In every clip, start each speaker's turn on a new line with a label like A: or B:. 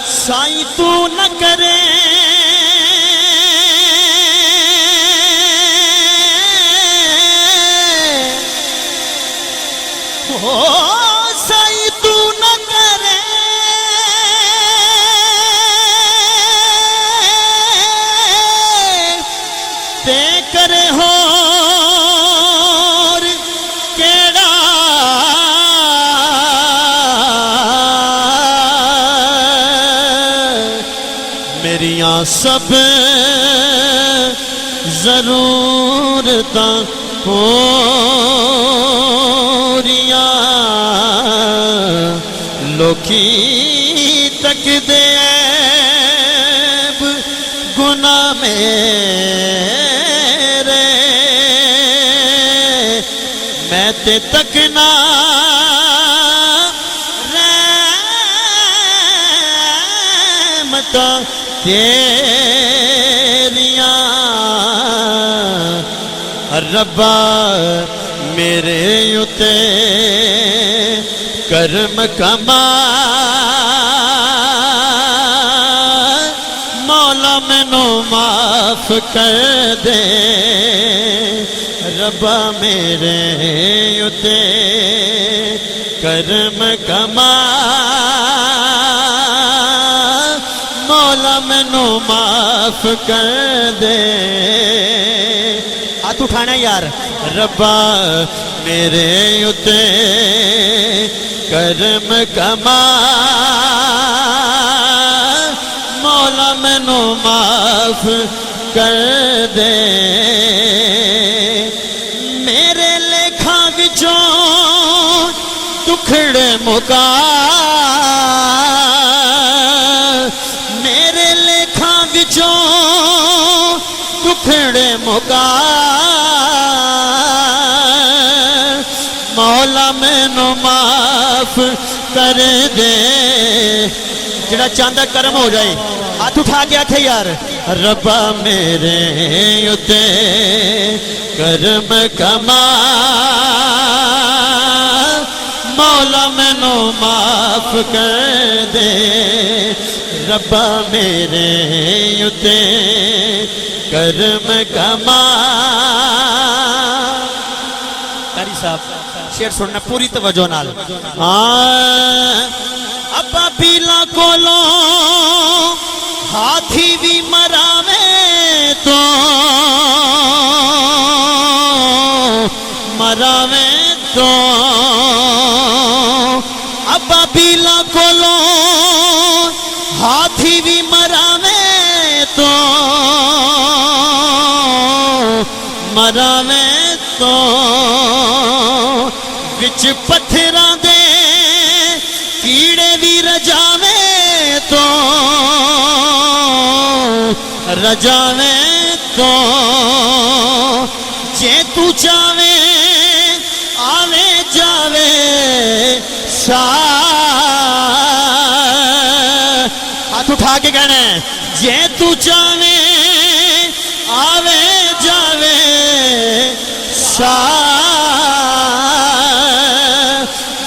A: سائیں تو نہ کرے سائیں تو نہ کرے تے کرے ہور کیڑا میریاں سب ضرورتاں پوریاں لوکی تک دے عیب گناہ میرے میں تے تکنا رحمتاں تیریاں ربا میرے اُتے کرم کما مولا مینو معاف کر دے ربا میرے اُتے کرم کما مولا مینو معاف کر دے ہاتھ اٹھانا یار ربا میرے اُتے کرم کما مولا مینو معاف کر دے میرے لیکھاں وچوں دکھڑے مکا میرے لیکھاں وچوں دکھڑے مکا مولا مینو معاف کر دے جڑا چاندہ کرم ہو جائے ہاتھ اٹھا کے آکھے یار ربا میرے اُتے کرم کما مولا مینو معاف کر دے ربا میرے اُتے کرم کما قاری صاحب شعر سننا پوری توجہ نال ابا پیلا کولوں ہاتھی بھی مراویں تو ابا پیلا کولوں ہاتھی بھی مراویں تو وچ پتھراں دے کیڑے بھی رجاویں تو جے تو چاویں آوے جاوے ہاتھ اٹھا کے کہنا ہے جے تو چاویں آوے جاوے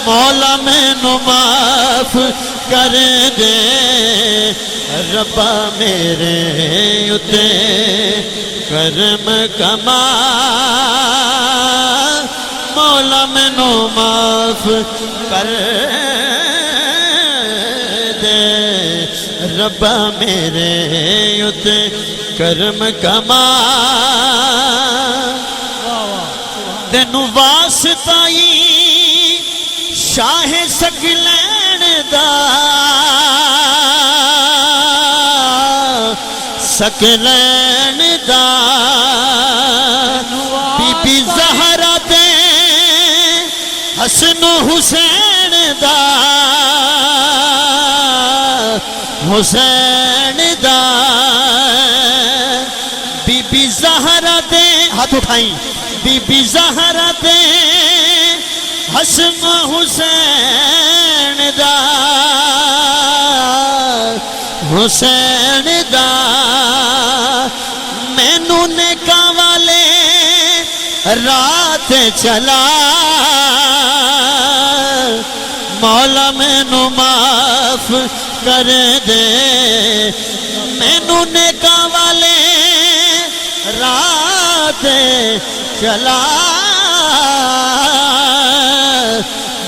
A: مولا مینو معاف کر دے ربا میرے اُتے کرم کما مولا مینو معاف کر دے ربا میرے اُتے کرم کما تینوں واسطائی شاہ سکلین دا بی بی زہرا تے حسن و حسین دا بی بی زہرا تے ہاتھ اٹھائیں بی بی زہرا تے حسن حسین دا حسین دا مینو نیکاں والے رات چلا مولا مینو معاف کر دے مینو نیکاں والے رات چلا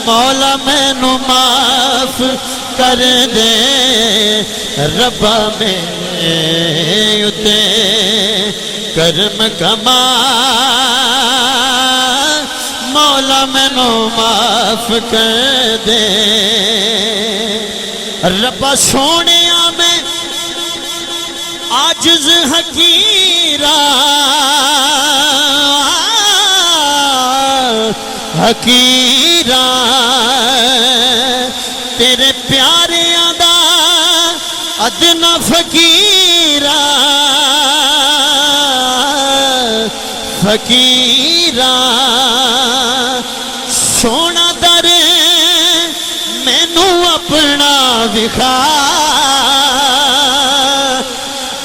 A: مولا مینو معاف کر دے ربا میرے اتے کرم کما مولا مینو معاف کر دے ربا سونے میں عاجز حقیرہ حقیرہ تیرے پیاریاں دا ادنا فقیرہ فقیرہ سونا در مینو اپنا وکھا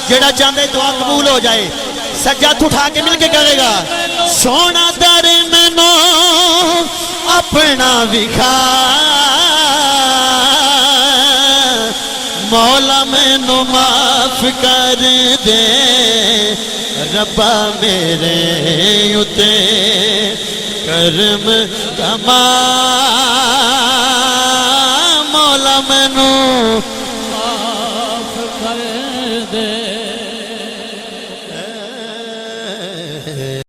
A: جڑا چاہتے دعا قبول ہو جائے سجاد اٹھا کے مل کے کرے گا سونا در مینو اپنا وکھا مولا مینو معاف کر دے ربا میرے اتے کرم کما